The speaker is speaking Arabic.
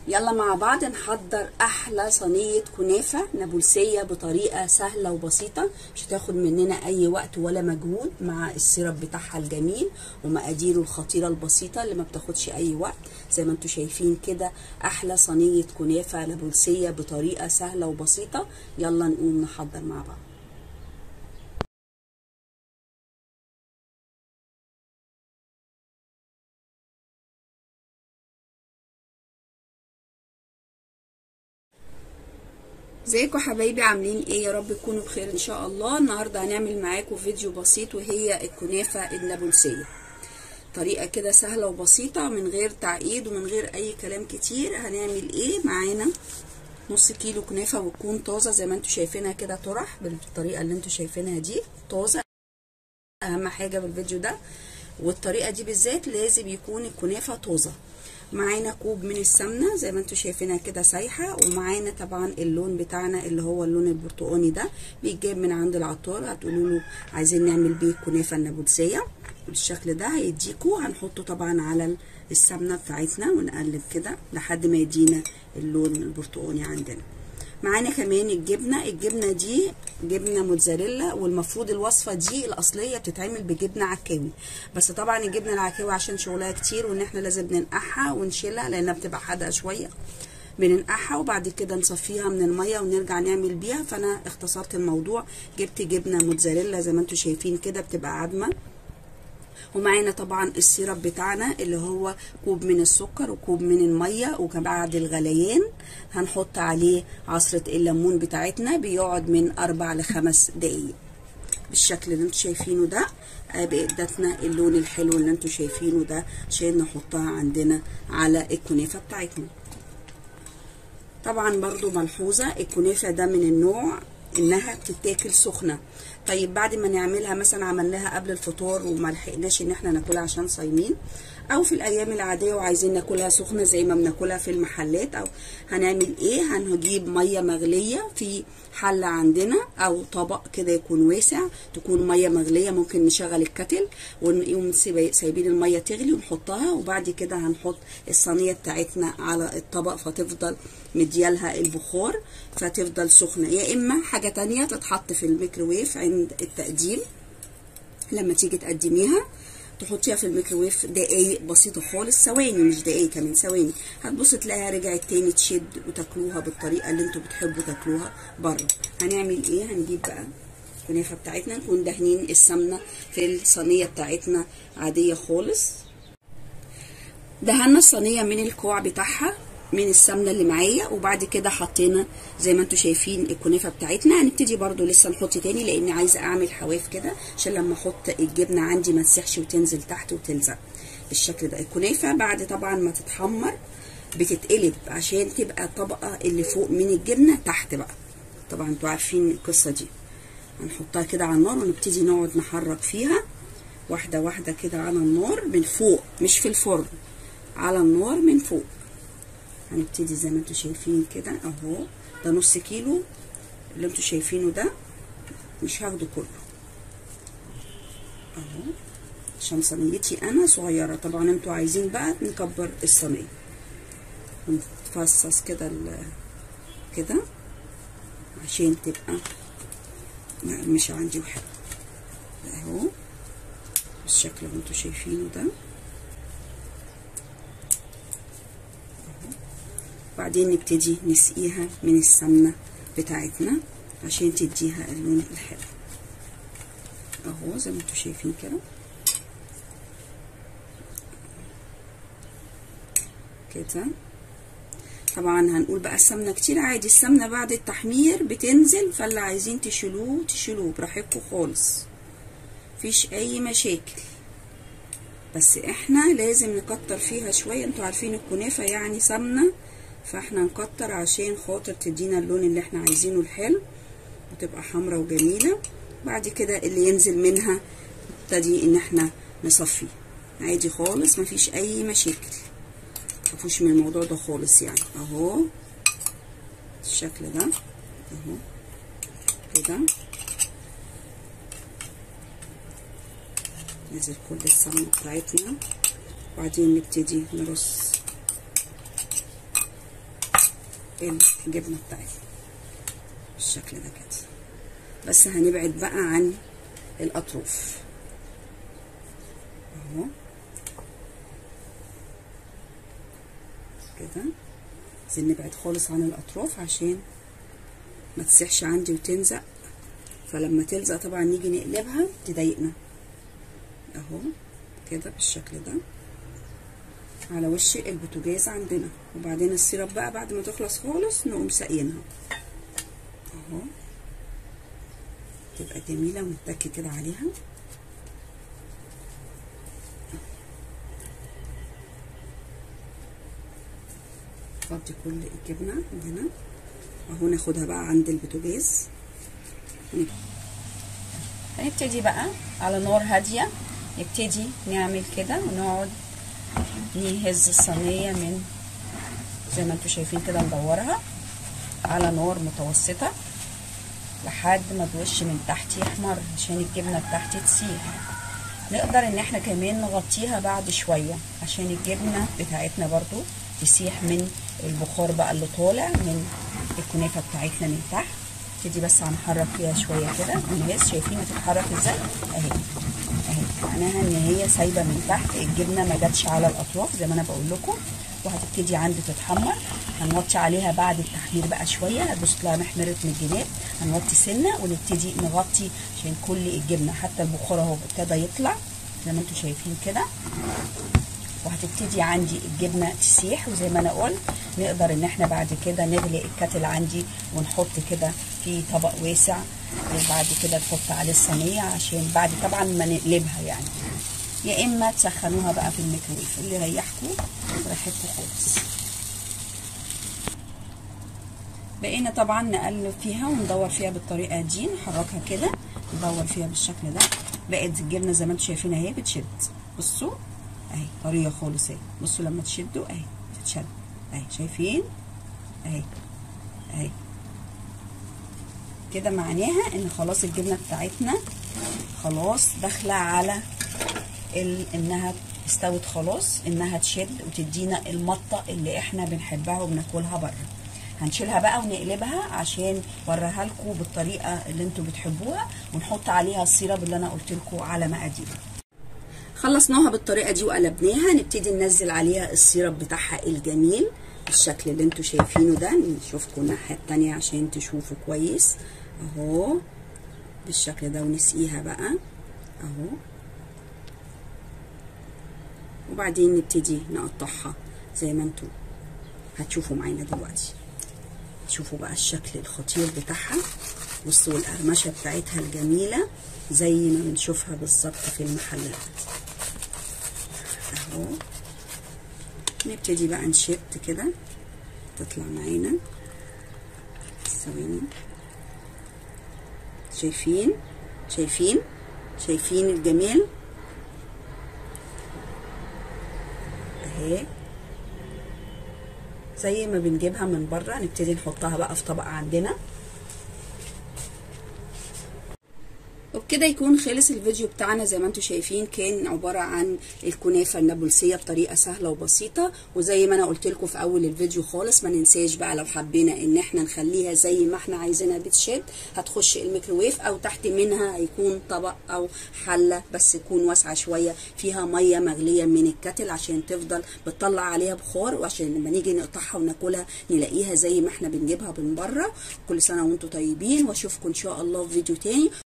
يلا مع بعض نحضر احلى صينيه كنافه نابلسيه بطريقه سهله وبسيطه، مش هتاخد مننا اي وقت ولا مجهود، مع السيرب بتاعها الجميل ومقاديره الخطيره البسيطه اللي ما بتاخدش اي وقت. زي ما انتم شايفين كده احلى صينيه كنافه نابلسيه بطريقه سهله وبسيطه. يلا نقوم نحضر مع بعض. ازيكم حبايبي، عاملين ايه؟ يا رب تكونوا بخير ان شاء الله. النهارده هنعمل معاكم فيديو بسيط وهي الكنافه النابلسيه، طريقه كده سهله وبسيطه من غير تعقيد ومن غير اي كلام كتير. هنعمل ايه؟ معانا نص كيلو كنافه وتكون طازه زي ما انتم شايفينها كده، طرح بالطريقه اللي انتم شايفينها دي، طازه اهم حاجه بالفيديو ده. والطريقه دي بالذات لازم يكون الكنافه طازه. معانا كوب من السمنه زي ما انتم شايفينها كده سايحه، ومعانا طبعا اللون بتاعنا اللي هو اللون البرتقاني ده بيتجاب من عند العطار، هتقولوا له عايزين نعمل بيه الكنافه النابلسيه بالشكل ده هيديكوا. هنحطه طبعا على السمنه بتاعتنا ونقلب كده لحد ما يدينا اللون البرتقاني عندنا. معانا كمان الجبنه دي جبنه موتزاريلا، والمفروض الوصفه دي الاصليه بتتعمل بجبنه عكاوي، بس طبعا الجبنه العكاوي عشان شغلها كتير وان احنا لازم ننقعها ونشيلها لانها بتبقى حادقه شويه، بننقعها وبعد كده نصفيها من الميه ونرجع نعمل بيها. فانا اختصرت الموضوع، جبت جبنه موتزاريلا زي ما انتم شايفين كده بتبقى عدمه. ومعانا طبعا السيرب بتاعنا اللي هو كوب من السكر وكوب من الميه، وبعد الغليان هنحط عليه عصره الليمون بتاعتنا، بيقعد من 4 ل 5 دقايق بالشكل اللي انتوا شايفينه ده. بقدتنا اللون الحلو اللي انتوا شايفينه ده عشان نحطها عندنا على الكنافه بتاعتنا. طبعا برضو ملحوظه، الكنافه ده من النوع انها بتتاكل سخنه. طيب بعد ما نعملها مثلا عملناها قبل الفطار وما لحقناش ان احنا ناكلها عشان صايمين، او في الايام العاديه وعايزين ناكلها سخنه زي ما بناكلها في المحلات، او هنعمل ايه؟ هنجيب ميه مغليه في حله عندنا او طبق كده يكون واسع، تكون ميه مغليه، ممكن نشغل الكتل ونقوم سايبين الميه تغلي ونحطها، وبعد كده هنحط الصينيه بتاعتنا على الطبق فتفضل مديالها البخار فتفضل سخنه. يا اما حاجه تانية تتحط في الميكروويف عند التقديم، لما تيجي تقدميها تحطيها في الميكروويف دقايق بسيطه خالص، ثواني مش دقايق كمان، ثواني، هتبص تلاقيها رجعت تاني تشد وتاكلوها بالطريقه اللي انتوا بتحبوا تاكلوها بره. هنعمل ايه؟ هنجيب بقى الكنافه بتاعتنا، نكون دهنين السمنه في الصينيه بتاعتنا عاديه خالص. دهنا الصينيه من الكوع بتاعها من السمنه اللي معايا، وبعد كده حطينا زي ما انتم شايفين الكنافه بتاعتنا. هنبتدي برضو لسه نحط تاني لاني عايزه اعمل حواف كده عشان لما احط الجبنه عندي ما تسيحش وتنزل تحت وتلزق بالشكل ده. الكنافه بعد طبعا ما تتحمر بتتقلب عشان تبقى الطبقه اللي فوق من الجبنه تحت بقى، طبعا انتوا عارفين القصه دي. هنحطها كده على النار ونبتدي نقعد نحرك فيها واحده واحده كده على النار من فوق، مش في الفرن، على النار من فوق. هنبتدي زي ما انتوا شايفين كده اهو، ده نص كيلو اللي انتوا شايفينه ده، مش هاخده كله اهو عشان صينيتي انا صغيره. طبعا انتوا عايزين بقى نكبر الصينيه ونفصص كده كده عشان تبقى مش عندي وحده اهو بالشكل اللي انتوا شايفينه ده. بعدين نبتدي نسقيها من السمنه بتاعتنا عشان تديها اللون الحلو اهو زي ما انتوا شايفين كده كده. طبعا هنقول بقى السمنه كتير عادي، السمنه بعد التحمير بتنزل، فاللي عايزين تشيلوه براحتكم خالص، مفيش اي مشاكل، بس احنا لازم نكتر فيها شويه. انتوا عارفين الكنافه يعني سمنه، فاحنا نكتر عشان خاطر تدينا اللون اللي احنا عايزينه الحلو وتبقى حمرا وجميله. بعد كده اللي ينزل منها نبتدي ان احنا نصفيه عادي خالص، مفيش اي مشاكل، متخافوش من الموضوع ده خالص يعني. اهو الشكل ده اهو كده ننزل كل السمنه بتاعتنا، وبعدين نبتدي نرص الجبنه بتاعتنا بالشكل ده كده. بس هنبعد بقى عن الاطراف اهو كده. عايزين نبعد خالص عن الاطراف عشان ما تسيحش عندي وتنزق، فلما تلزق طبعا نيجي نقلبها تضايقنا اهو كده بالشكل ده على وش البوتاجاز عندنا. وبعدين السيرب بقى بعد ما تخلص خالص نقوم ساقينها اهو، تبقى جميله ونتكي كده عليها. نفضي كل الجبنه من هنا اهو، ناخدها بقى عند البوتاجاز. هنبتدي بقى على نار هاديه، نبتدي نعمل كده ونقعد نهز الصينيه من زي ما انتم شايفين كده، ندورها على نار متوسطه لحد ما الوش من تحت يحمر عشان الجبنه بتاعتي تسيح. نقدر ان احنا كمان نغطيها بعد شويه عشان الجبنه بتاعتنا برضو تسيح من البخار بقى اللي طالع من الكنافه بتاعتنا من تحت. نبتدي بس هنحرك فيها شويه كده ونهز. شايفين بتتحرك ازاي اهي اهي، معناها ان هي سايبه من تحت، الجبنه ما جاتش على الاطراف زي ما انا بقول لكم. وهتبتدي عندي تتحمر. هنوطي عليها بعد التحمير بقى شويه، هتبص تلاقيها محمرت من الجناب، هنوطي سنه ونبتدي نغطي عشان كل الجبنه حتى البخار اهو ابتدى يطلع زي ما انتم شايفين كده. وهتبتدي عندي الجبنه تسيح، وزي ما انا قلت نقدر ان احنا بعد كده نغلق الكاتل عندي ونحط كده في طبق واسع، وبعد كده نحط عليه الصينيه عشان بعد طبعا ما نقلبها يعني، يا اما تسخنوها بقى في الميكرويف اللي يريحكم براحتكم خالص. بقينا طبعا نقلب فيها وندور فيها بالطريقه دي، نحركها كده ندور فيها بالشكل ده. بقت الجبنه زي ما انتم شايفين اهي بتشد، بصوا اهي طريه خالص اهي، بصوا لما تشدوا اهي تتشد اهي، شايفين اهي اهي كده، معناها ان خلاص الجبنه بتاعتنا خلاص داخله على انها استوت خلاص، انها تشد وتدينا المطه اللي احنا بنحبها وبناكلها بره. هنشيلها بقى ونقلبها عشان اوريها لكم بالطريقه اللي انتوا بتحبوها، ونحط عليها السيرب اللي انا قلت لكم على مقاديره. خلصناها بالطريقه دي وقلبناها، نبتدي ننزل عليها السيرب بتاعها الجميل بالشكل اللي انتوا شايفينه ده. نشوفكم الناحيه التانيه عشان تشوفوا كويس اهو بالشكل ده، ونسقيها بقى اهو، وبعدين نبتدي نقطعها زي ما انتوا هتشوفوا معانا دلوقتي. شوفوا بقى الشكل الخطير بتاعها، بصوا القرمشه بتاعتها الجميله زي ما بنشوفها بالظبط في المحلات اهو. نبتدي بقى نشد كده تطلع معانا. ثواني، شايفين شايفين شايفين الجمال اهي زي ما بنجيبها من بره. نبتدي نحطها بقى في طبق عندنا. وبكده يكون خلص الفيديو بتاعنا. زي ما انتم شايفين كان عباره عن الكنافه النابلسيه بطريقه سهله وبسيطه، وزي ما انا قلت لكم في اول الفيديو خالص ما ننساش بقى لو حبينا ان احنا نخليها زي ما احنا عايزينها بتشد، هتخش الميكروويف او تحت منها هيكون طبق او حله بس تكون واسعه شويه فيها ميه مغليه من الكتل عشان تفضل بتطلع عليها بخار، وعشان لما نيجي نقطعها وناكلها نلاقيها زي ما احنا بنجيبها من بره. كل سنه وانتم طيبين، واشوفكم ان شاء الله في فيديو تاني.